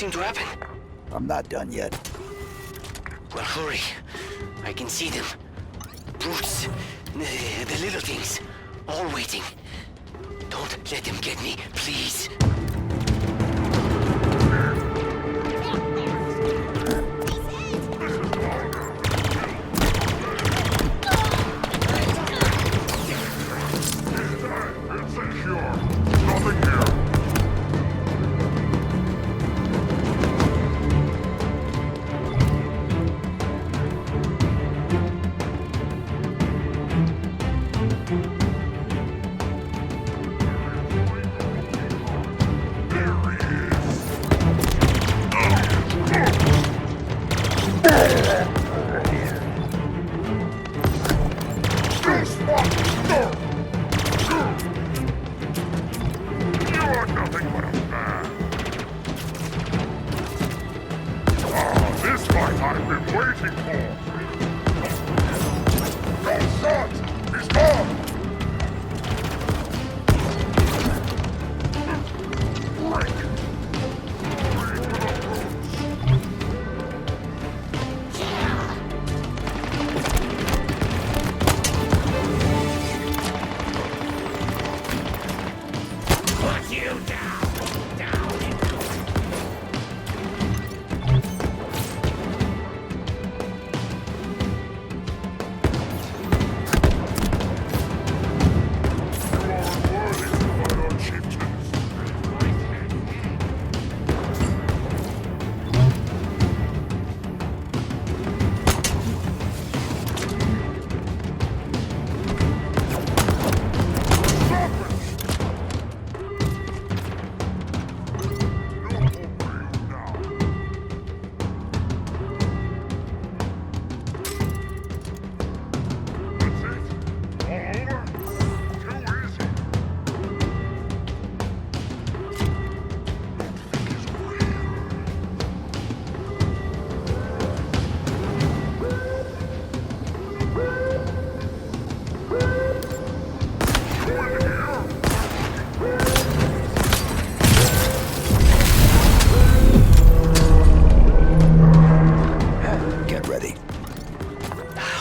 seem to happen. I'm not done yet. Well, hurry. I can see them. Brutes. The little things. All waiting. Don't let them get me, please.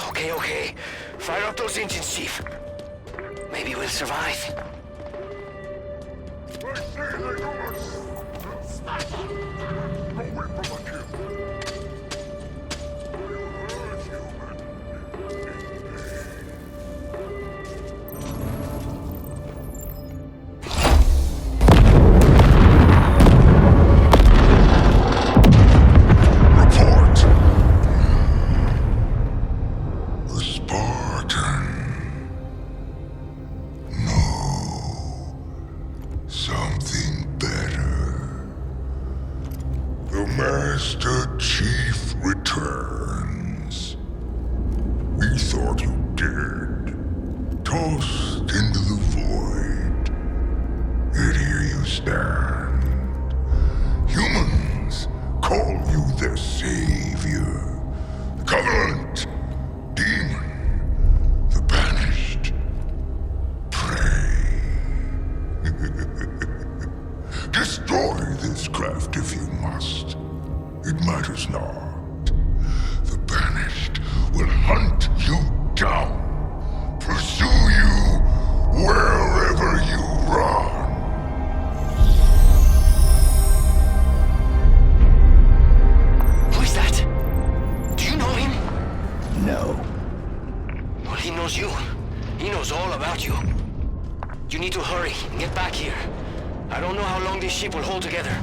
Okay. Fire up those engines, Chief. Maybe we'll survive. I say they don't smash it! Go away from the kill! Master Chief returns. We thought you dead, tossed into the void. Yet here you stand. Humans call you their savior. Covenant, demon, the banished, prey. Destroy this craft if you must. It matters not. The banished will hunt you down, pursue you wherever you run. Who is that? Do you know him? No. Well, he knows you. He knows all about you. You need to hurry and get back here. I don't know how long this ship will hold together.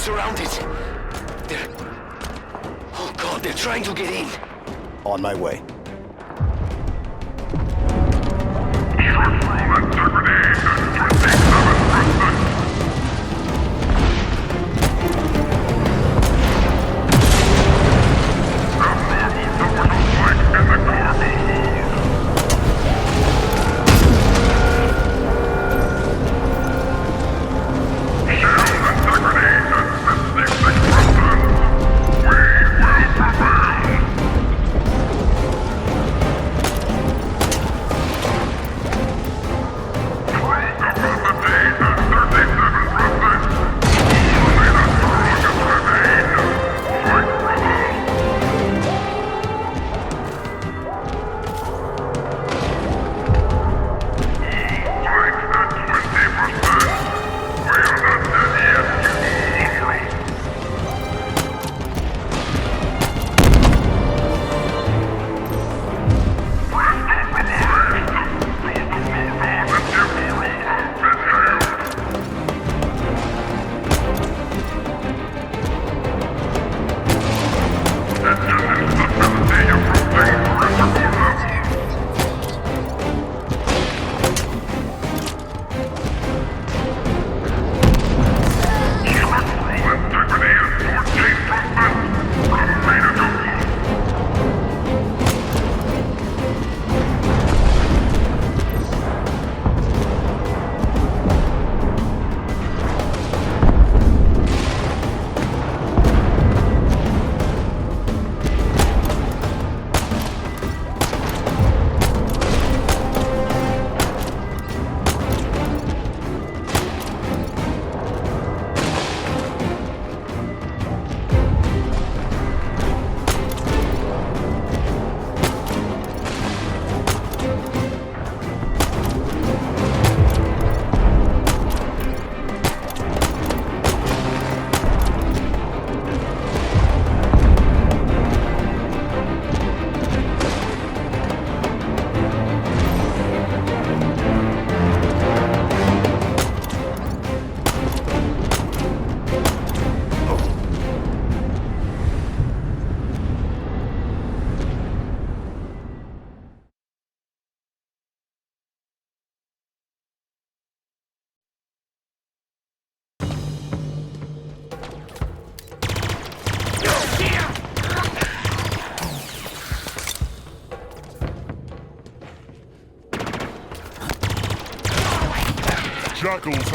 surrounded. They're... Oh god, they're trying to get in. On my way. Jackals.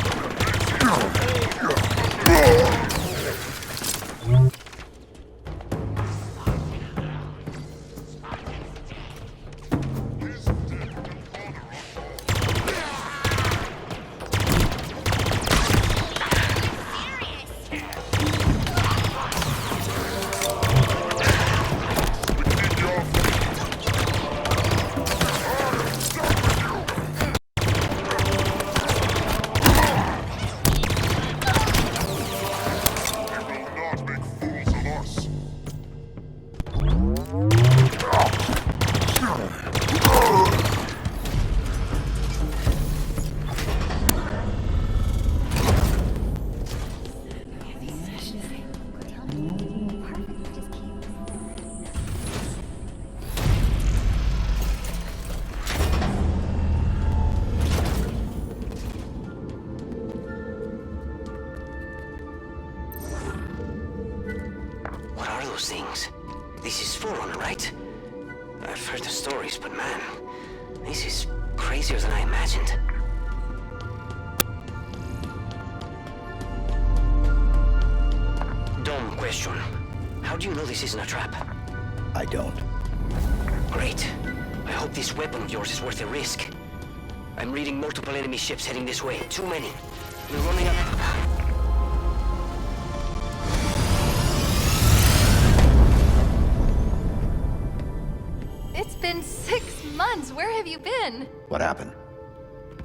Those things. This is Forerunner, right? I've heard the stories, but man, this is crazier than I imagined. Dumb question. How do you know this isn't a trap? I don't. Great. I hope this weapon of yours is worth the risk. I'm reading multiple enemy ships heading this way. Too many. We're running up... It's been 6 months. Where have you been? What happened?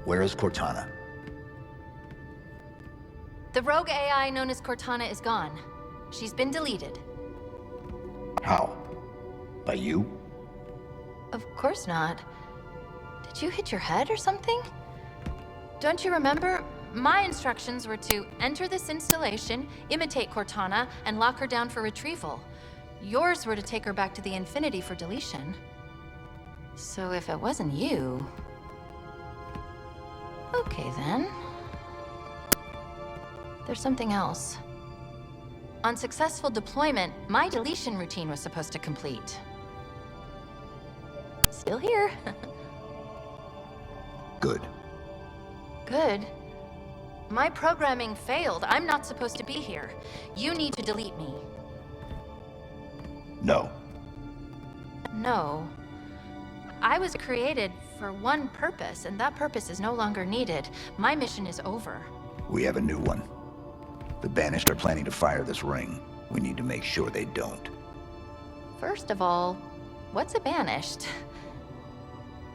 Where is Cortana? The rogue AI known as Cortana is gone. She's been deleted. How? By you? Of course not. Did you hit your head or something? Don't you remember? My instructions were to enter this installation, imitate Cortana, and lock her down for retrieval. Yours were to take her back to the Infinity for deletion. So if it wasn't you... Okay then. There's something else. On successful deployment, my deletion routine was supposed to complete. Still here. Good. Good. My programming failed. I'm not supposed to be here. You need to delete me. No. No. I was created for one purpose, and that purpose is no longer needed. My mission is over. We have a new one. The Banished are planning to fire this ring. We need to make sure they don't. First of all, what's a banished?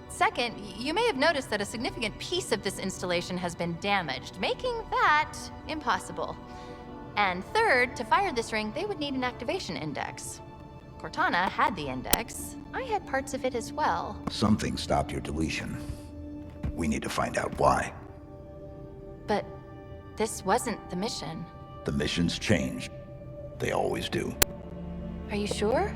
Second, you may have noticed that a significant piece of this installation has been damaged, making that impossible. And third, to fire this ring, they would need an activation index. Cortana had the index. I had parts of it as well. Something stopped your deletion. We need to find out why. But this wasn't the mission. The missions changed. They always do. Are you sure?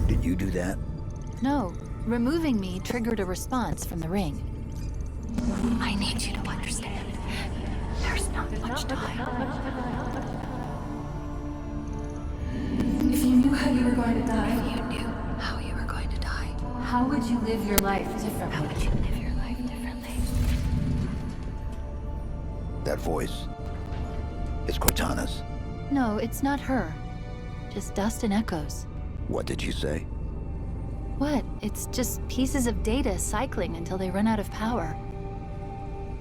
Did you do that? No. Removing me triggered a response from the ring. I need you to understand. There's not much time. If you knew how you were going to die, If you knew how you were going to die, how would you live your life differently? how would you live your life differently? That voice? It's Cortana's. No, it's not her. Just dust and echoes. What did you say? What? It's just pieces of data cycling until they run out of power.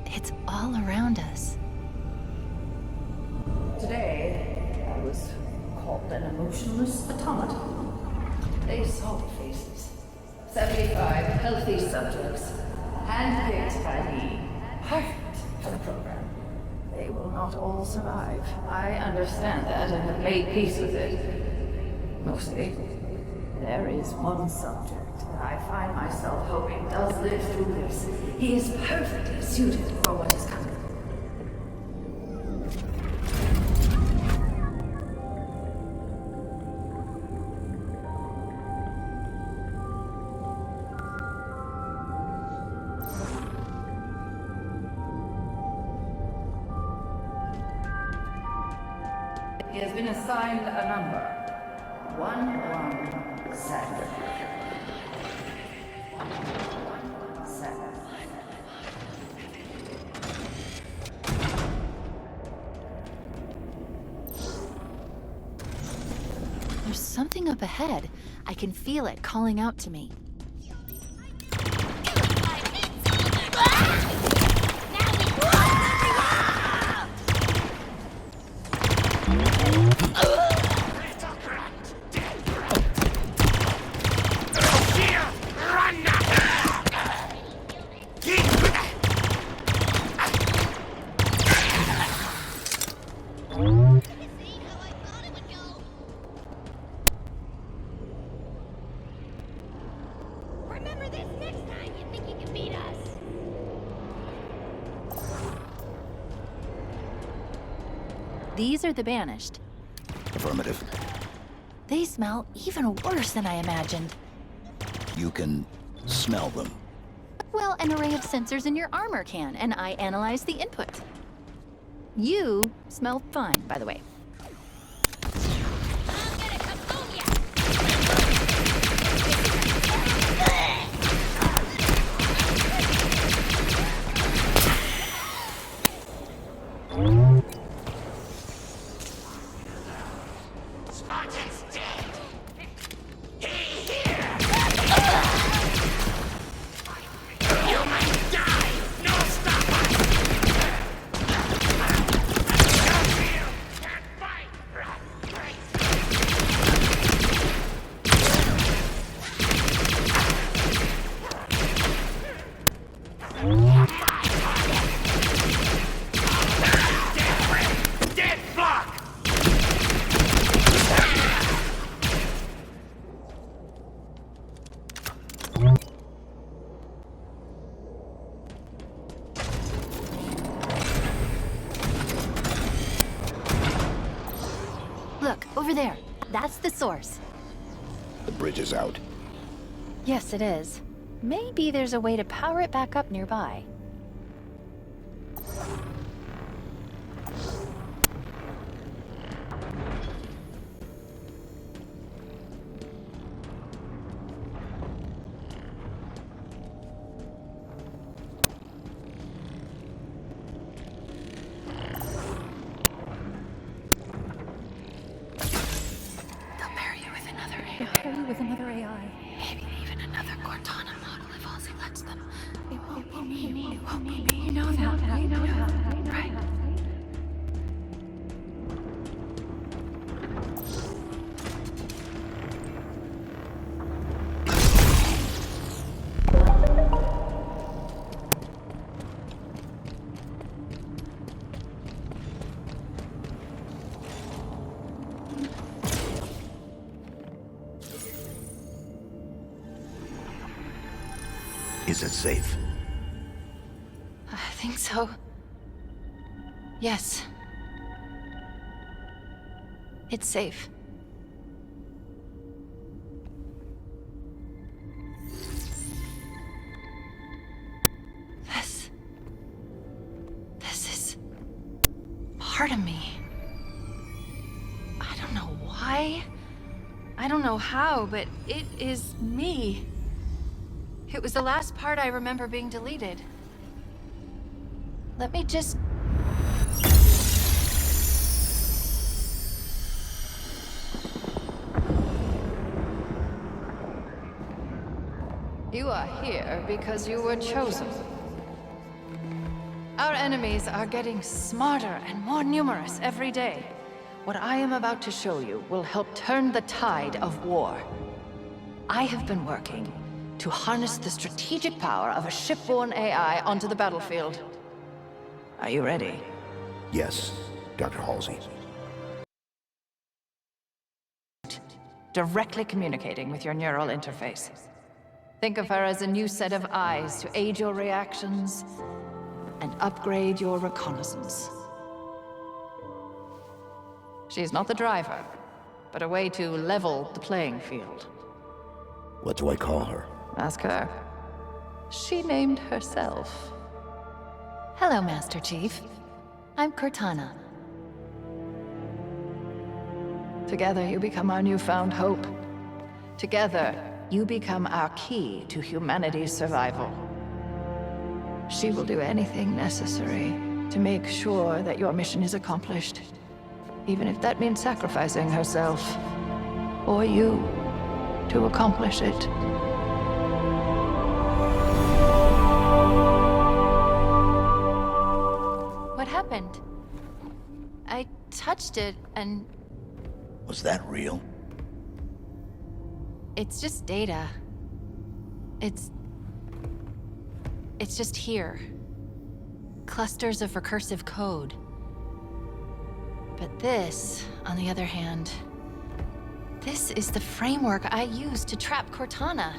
It's all around us. Today, I was called an emotionless automaton. They saw the faces. 75 healthy subjects, handpicked by me, perfect for the program. They will not all survive. I understand that and have made peace with it. Mostly. There is one subject that I find myself hoping does live through this. He is perfectly suited for what is coming. He has been assigned a number. 117. 117. There's something up ahead. I can feel it calling out to me. Remember this next time you think you can beat us. These are the Banished. Affirmative. They smell even worse than I imagined. You can smell them. Well, an array of sensors in your armor can, and I analyze the input. You smell fine, by the way. I'm gonna kaboom ya! Spartan's dead. Here. You might die. No stopper. Can't fight. Look, over there. That's the source. The bridge is out. Yes, it is. Maybe there's a way to power it back up nearby. With another AI. Maybe even another Cortana model if Halsey lets them. It won't be me. It won't be me. You know that. You know that. Right. Is it safe? I think so. Yes. It's safe. This is part of me. I don't know why. I don't know how, but it is me. It was the last part I remember being deleted. Let me just... You are here because you were chosen. Our enemies are getting smarter and more numerous every day. What I am about to show you will help turn the tide of war. I have been working to harness the strategic power of a shipborne AI onto the battlefield. Are you ready? Yes, Dr. Halsey. Directly communicating with your neural interface. Think of her as a new set of eyes to aid your reactions and upgrade your reconnaissance. She's not the driver, but a way to level the playing field. What do I call her? Ask her. She named herself. Hello, Master Chief. I'm Cortana. Together you become our newfound hope. Together, you become our key to humanity's survival. She will do anything necessary to make sure that your mission is accomplished, even if that means sacrificing herself, or you, to accomplish it. What happened? I touched it and... Was that real? It's just data. It's just here. Clusters of recursive code. But this, on the other hand, this is the framework I used to trap Cortana.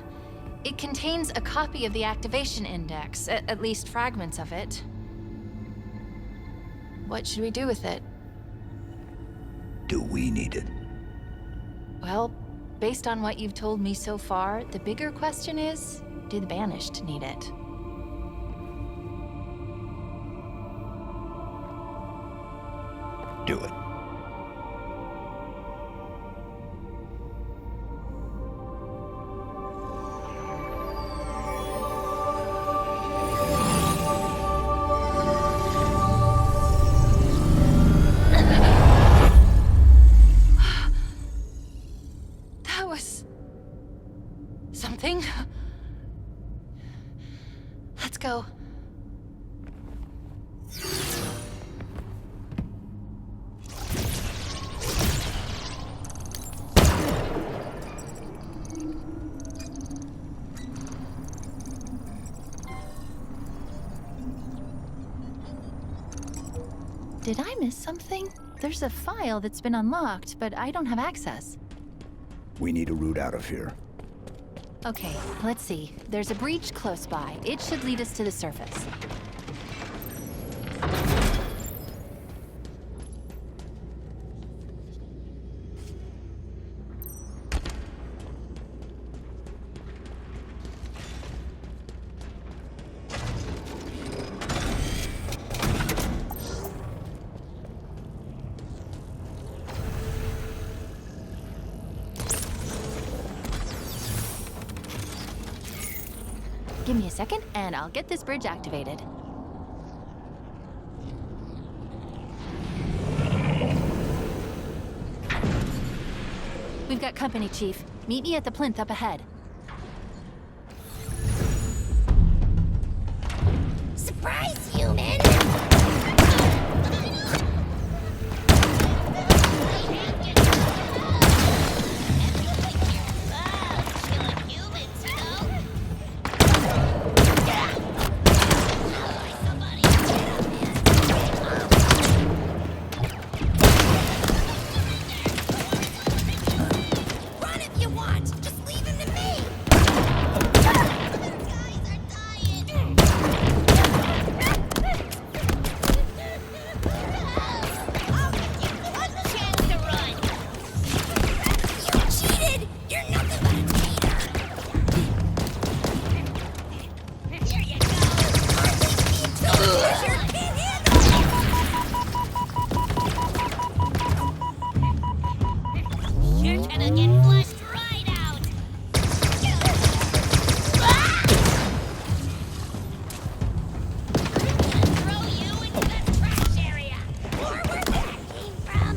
It contains a copy of the activation index, at least fragments of it. What should we do with it? Do we need it? Well, based on what you've told me so far, the bigger question is, do the Banished need it? Do it. That was... something? Let's go. Did I miss something? There's a file that's been unlocked, but I don't have access. We need a route out of here. Okay, let's see. There's a breach close by. It should lead us to the surface. Give me a second, and I'll get this bridge activated. We've got company, Chief. Meet me at the plinth up ahead. Surprise, human! Run if you want! Just leave him to me! Guys are dying! I'll give you one chance to run! You cheated! You're nothing but a cheater! Here you go! Hardly need to measure! Can't handle it! You're gonna get flushed right out! Throw you into the trash area! Or where that came from!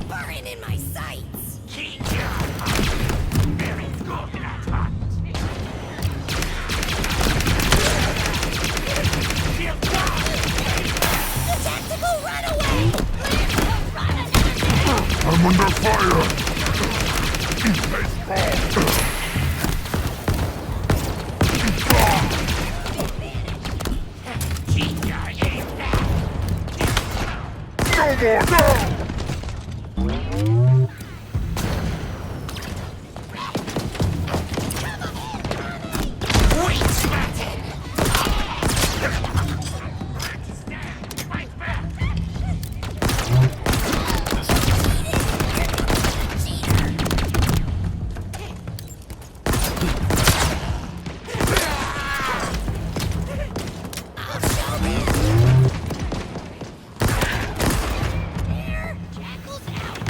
Burning in my sights! The tactical runaway! Run another minute! I'm under fire! I'll show them! There! Jackal's out!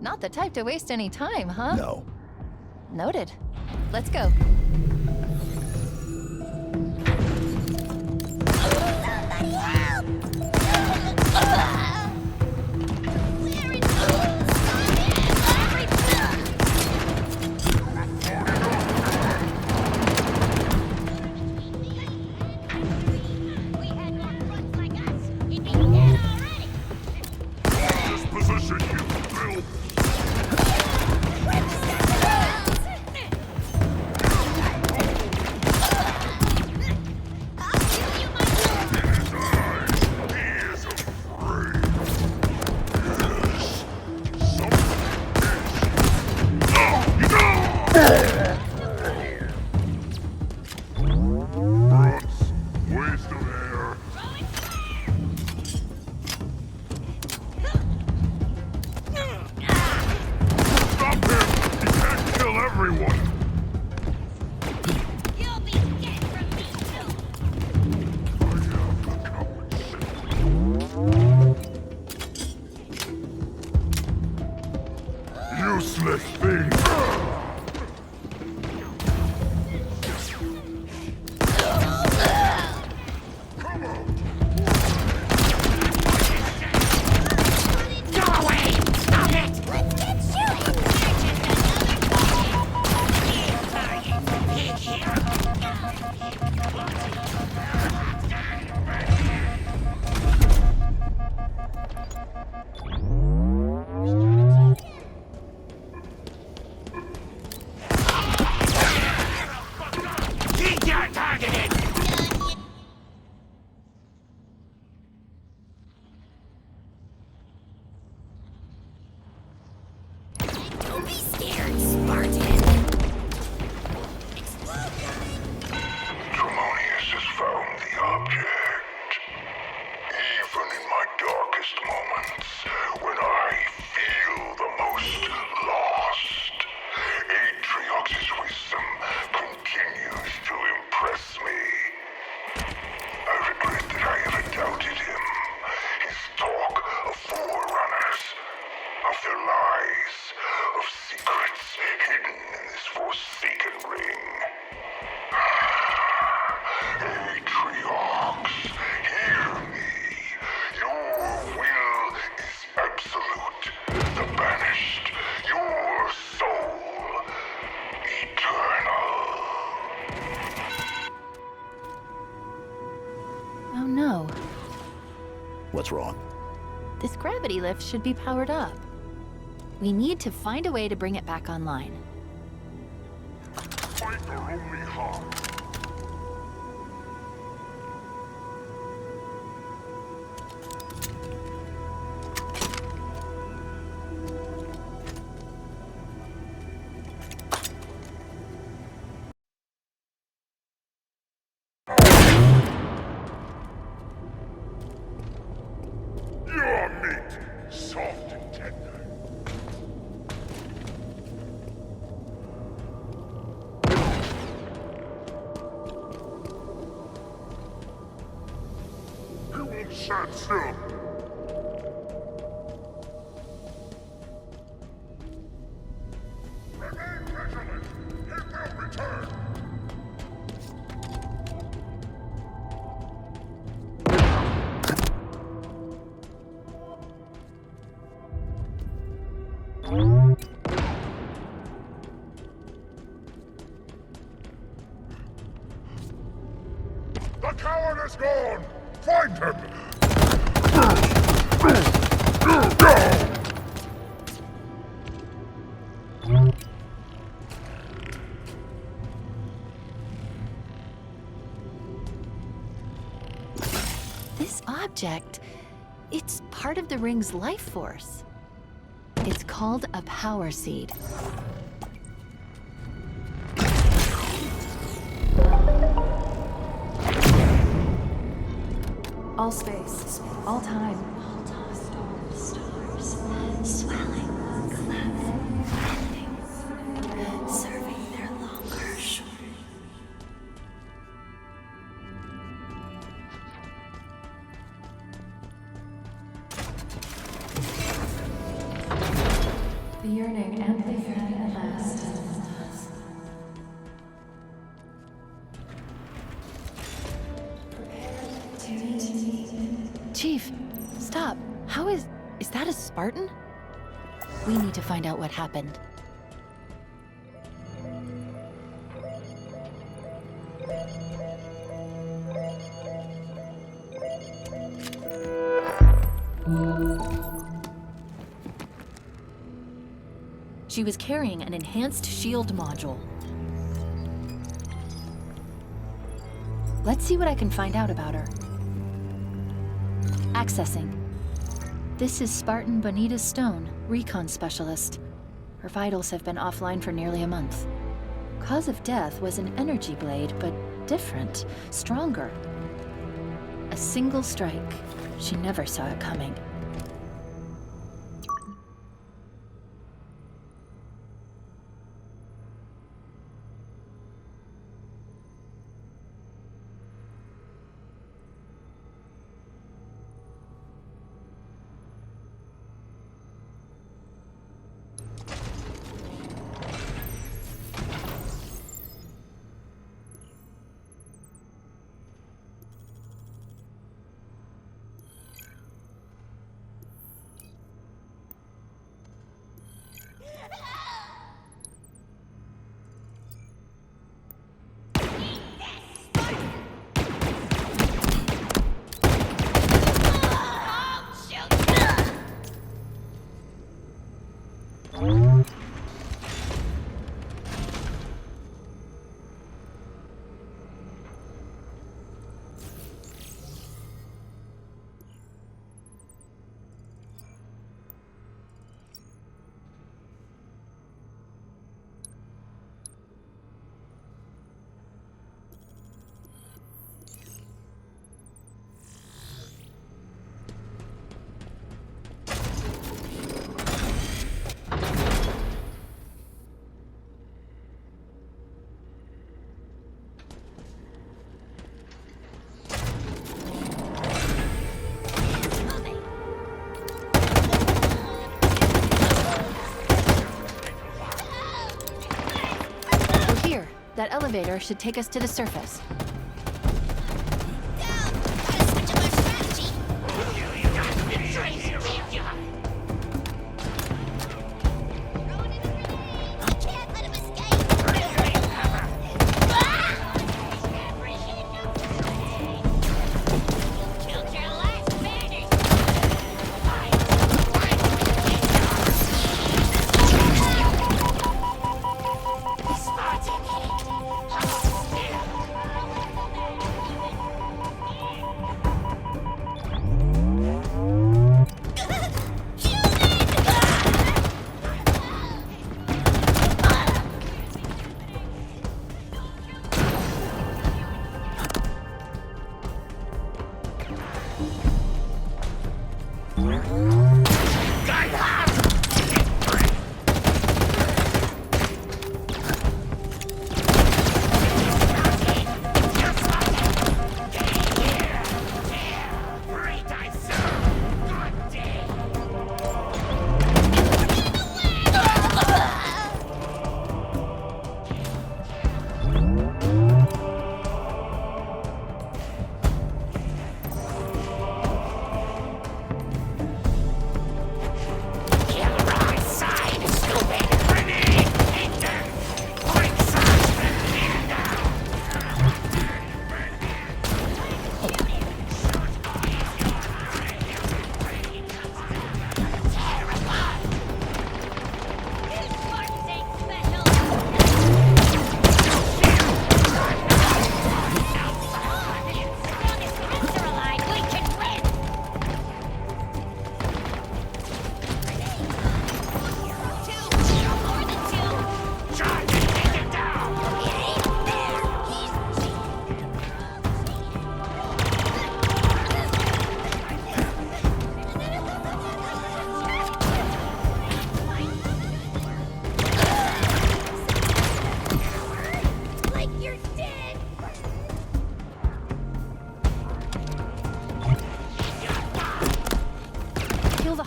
Not the type to waste any time, huh? No. Noted. Let's go. Somebody help! Where is We had more crooks like us. He'd be dead already. Disposition, you filth! Don't be scared, Spartan. Tremonius has found the object. Even in my darkest moments, when I feel the most lost, Atriox's wisdom continues to impress me. I regret that I ever doubted him. His talk of forerunners, of their lies, of secrets hidden in this forsaken ring. Atriox, hear me. Your will is absolute. The banished. Your soul. Eternal. Oh no. What's wrong? This gravity lift should be powered up. We need to find a way to bring it back online. Fight their only harm. Your meat, soft and tender. You won't stand still. Remain vigilant. He will return. The coward is gone! Find him! This object, it's part of the ring's life force. It's called a power seed. All space, all time. Stars, swelling, collapsing, bending, serving their longer shore. The yearning amplified at last. Chief, stop. How is that a Spartan? We need to find out what happened. She was carrying an enhanced shield module. Let's see what I can find out about her. Accessing. This is Spartan Bonita Stone, recon specialist. Her vitals have been offline for nearly a month. Cause of death was an energy blade, but different, stronger. A single strike. She never saw it coming. elevator should take us to the surface. Down! Gotta switch up our strategy! Can't let him escape! Killed your last bandit!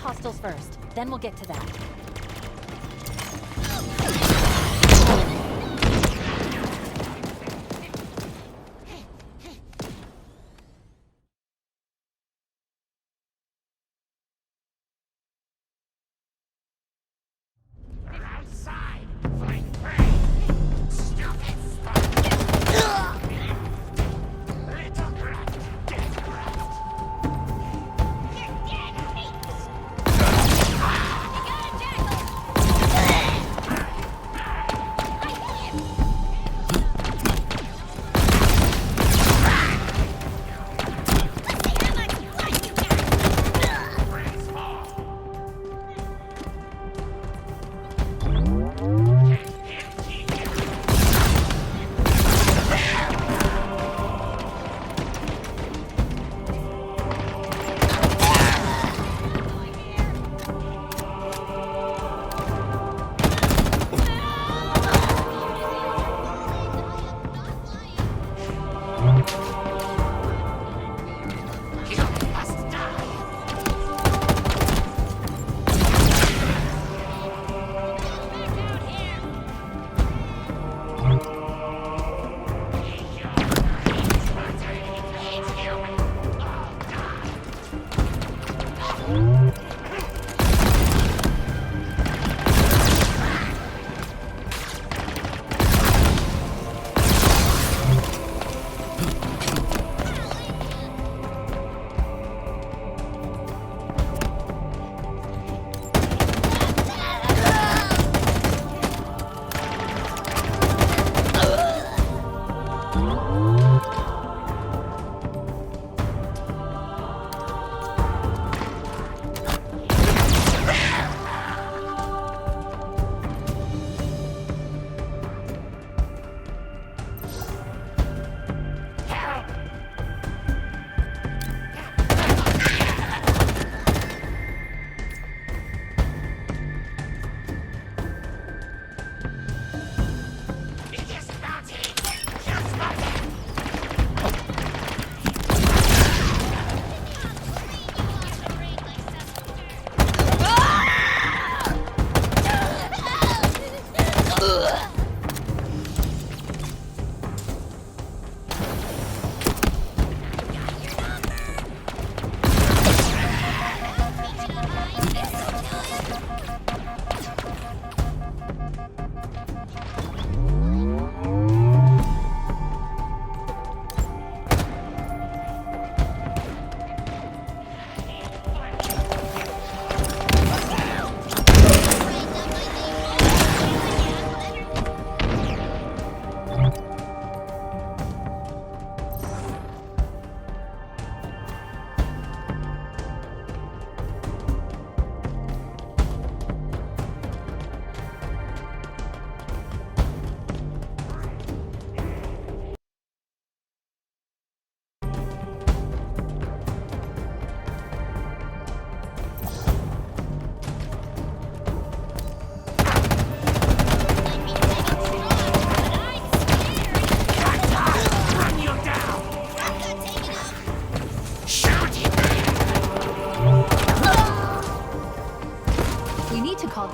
hostiles first, then we'll get to that.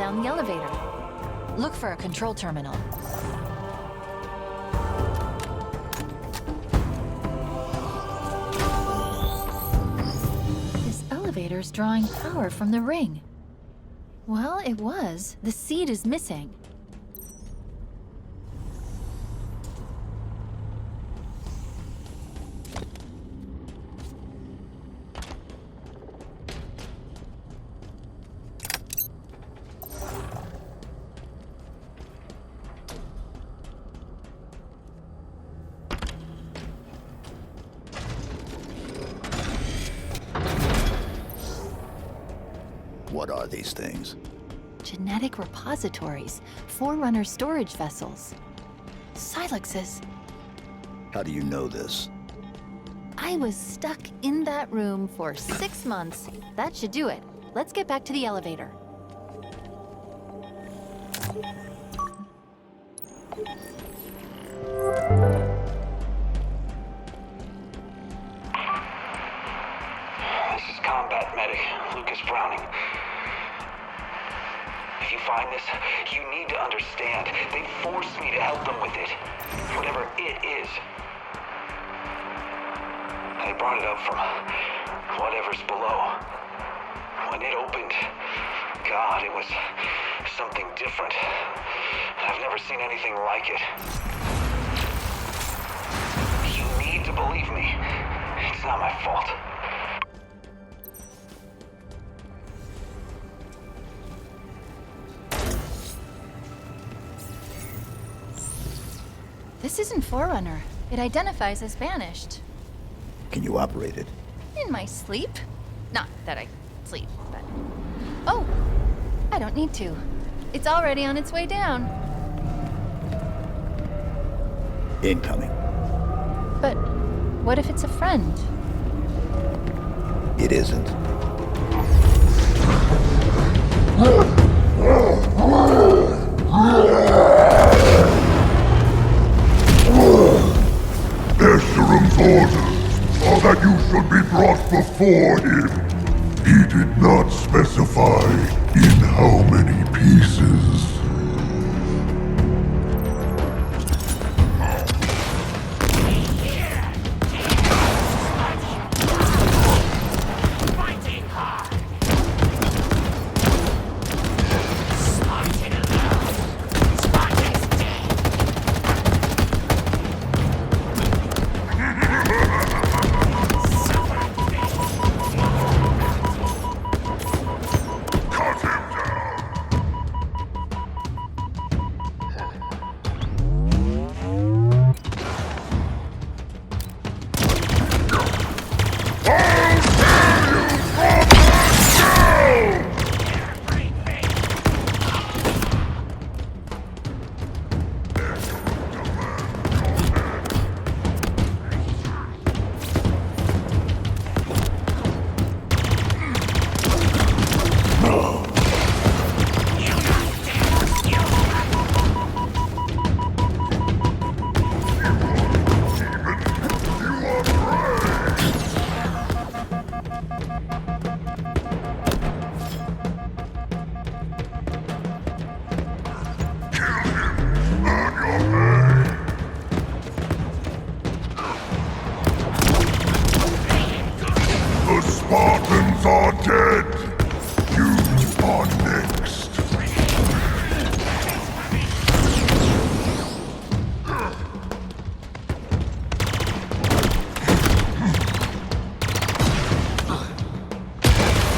down the elevator. Look for a control terminal. This elevator's drawing power from the ring. Well, it was. The seed is missing. What are these things? Genetic repositories, Forerunner storage vessels. Silexes. How do you know this? I was stuck in that room for 6 months. That should do it. Let's get back to the elevator. This is Combat Medic, Lucas Browning. If you find this, you need to understand. They forced me to help them with it. Whatever it is. I brought it up from whatever's below. When it opened, God, it was something different. I've never seen anything like it. You need to believe me. It's not my fault. This isn't Forerunner. It identifies as banished. Can you operate it? In my sleep? Not that I sleep, but... Oh! I don't need to. It's already on its way down. Incoming. But what if it's a friend? It isn't. Escherum's orders are that you should be brought before him. He did not specify in how many pieces. The Spartans are dead. You are next.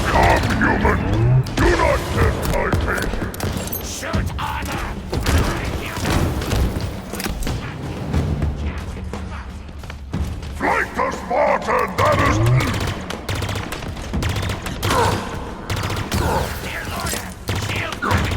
Come, human. Do not test my patience. Shoot armor. Flight the Spartan, that is... Damn you! Show me your courage!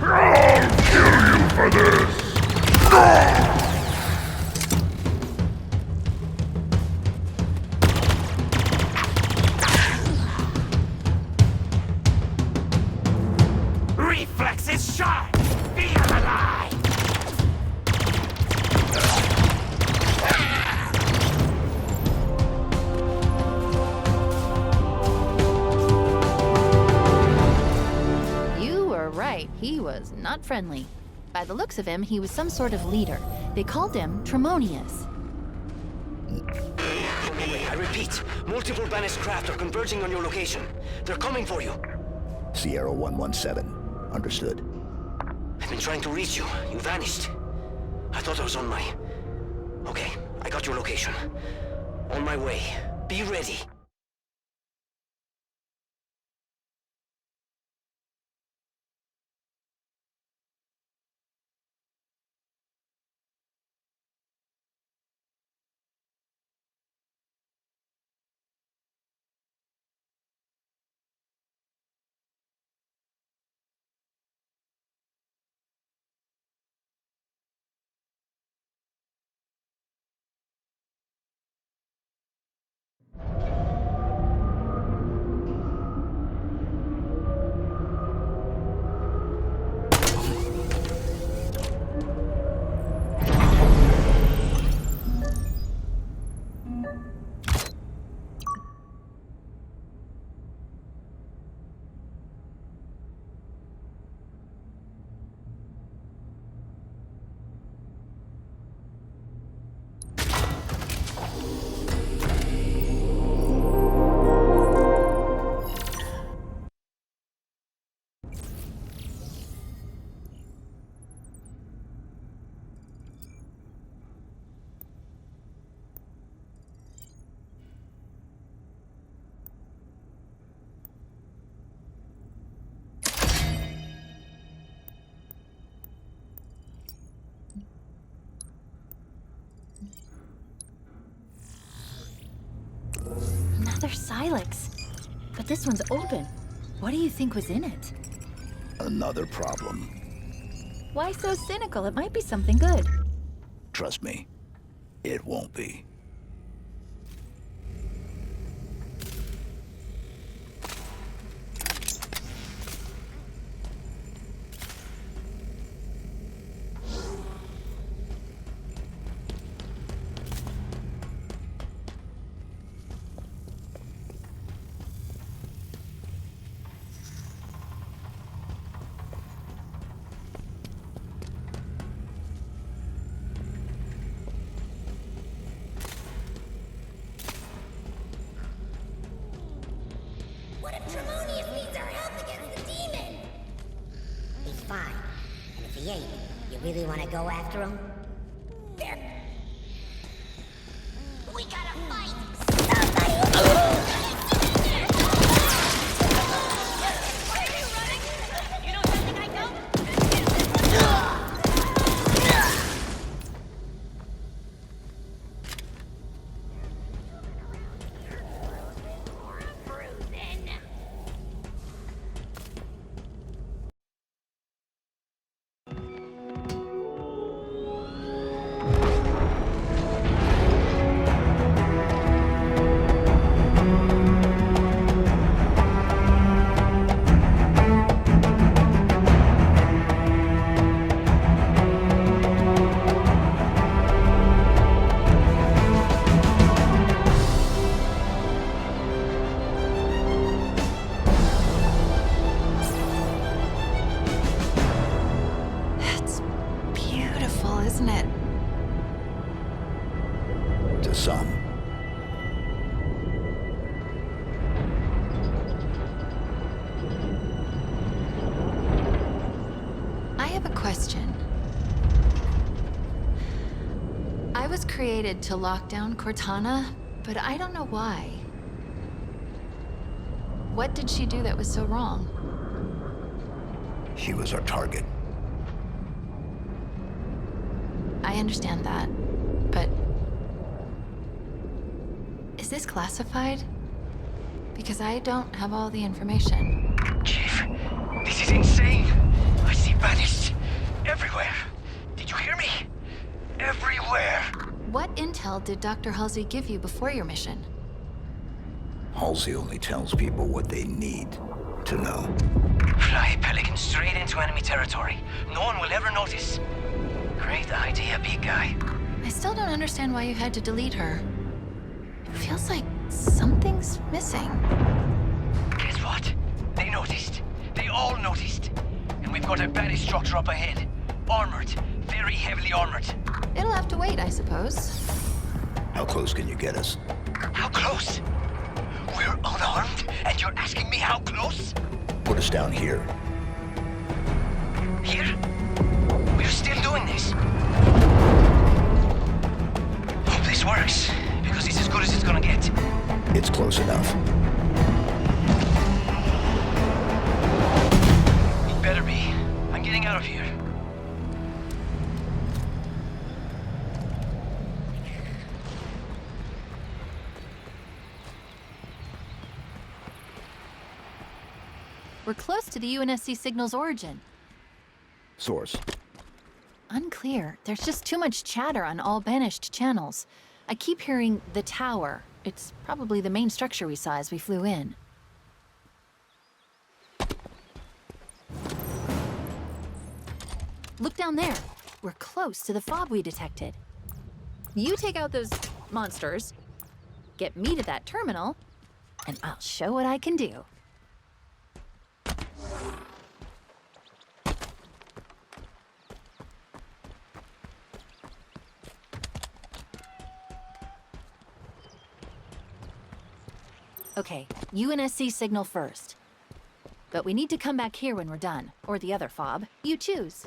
I'll kill you for this! Reflexes sharp! Feel alive! You were right. He was not friendly. By the looks of him, he was some sort of leader. They called him Tremonius. I repeat, multiple banished craft are converging on your location. They're coming for you. Sierra 117. Understood. I've been trying to reach you. You vanished. I thought I was on my... Okay, I got your location. On my way. Be ready. Another Silex. But this one's open. What do you think was in it? Another problem. Why so cynical? It might be something good. Trust me, it won't be. What if Tremonius needs our help against the demon? He's fine. And if he ain't, you really want to go after him? We gotta fight! Somebody! Why are you running? You know something I don't? Bruising. It's beautiful, isn't it? To some. I have a question. I was created to lock down Cortana, but I don't know why. What did she do that was so wrong? She was our target. I understand that, but... Is this classified? Because I don't have all the information. Chief, this is insane. I see intel did Dr. Halsey give you before your mission? Halsey only tells people what they need to know. Fly Pelican straight into enemy territory. No one will ever notice. Great idea, big guy. I still don't understand why you had to delete her. It feels like something's missing. Guess what? They noticed. They all noticed. And we've got a banished structure up ahead. Armored. Very heavily armored. It'll have to wait, I suppose. How close can you get us? How close? We're unarmed, and you're asking me how close? Put us down here. Here? We're still doing this. Hope this works, because it's as good as it's gonna get. It's close enough. It better be. I'm getting out of here. We're close to the UNSC signal's origin. Source. Unclear. There's just too much chatter on all banished channels. I keep hearing the tower. It's probably the main structure we saw as we flew in. Look down there. We're close to the fob we detected. You take out those monsters, get me to that terminal, and I'll show what I can do. Okay, UNSC signal first. But we need to come back here when we're done, or the other fob. You choose.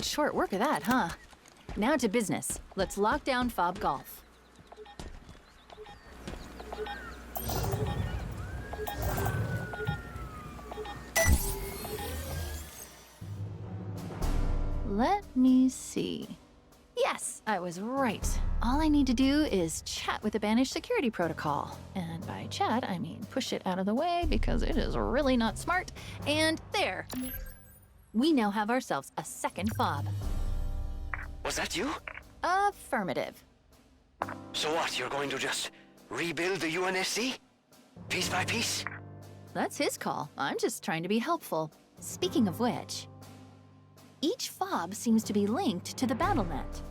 short work of that, huh? Now to business. Let's lock down Fob Golf. Let me see. Yes, I was right. All I need to do is chat with the banished security protocol. And by chat, I mean push it out of the way because it is really not smart. And there. We now have ourselves a second fob. Was that you? Affirmative. So what, you're going to just rebuild the UNSC? Piece by piece? That's his call. I'm just trying to be helpful. Speaking of which, each fob seems to be linked to the BattleNet.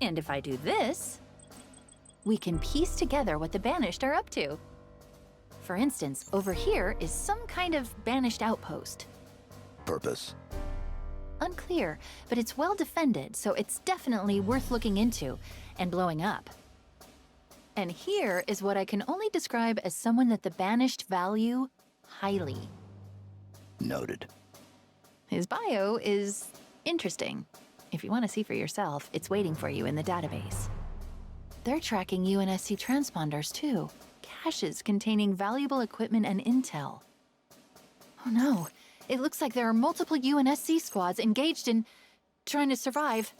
And if I do this, we can piece together what the Banished are up to. For instance, over here is some kind of Banished outpost. Purpose? Unclear, but it's well defended, so it's definitely worth looking into and blowing up. And here is what I can only describe as someone that the Banished value highly. Noted. His bio is interesting. If you want to see for yourself, it's waiting for you in the database. They're tracking UNSC transponders too. Caches containing valuable equipment and intel. Oh no, it looks like there are multiple UNSC squads engaged in trying to survive.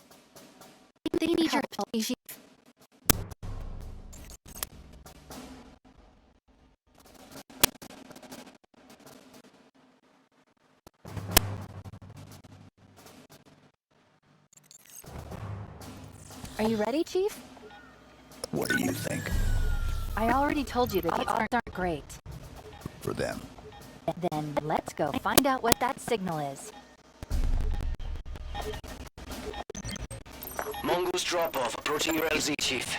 They need your help, Chief. Are you ready, Chief? What do you think? I already told you that the odds aren't great. For them. Then let's go find out what that signal is. Mongoose drop-off approaching your LZ, Chief.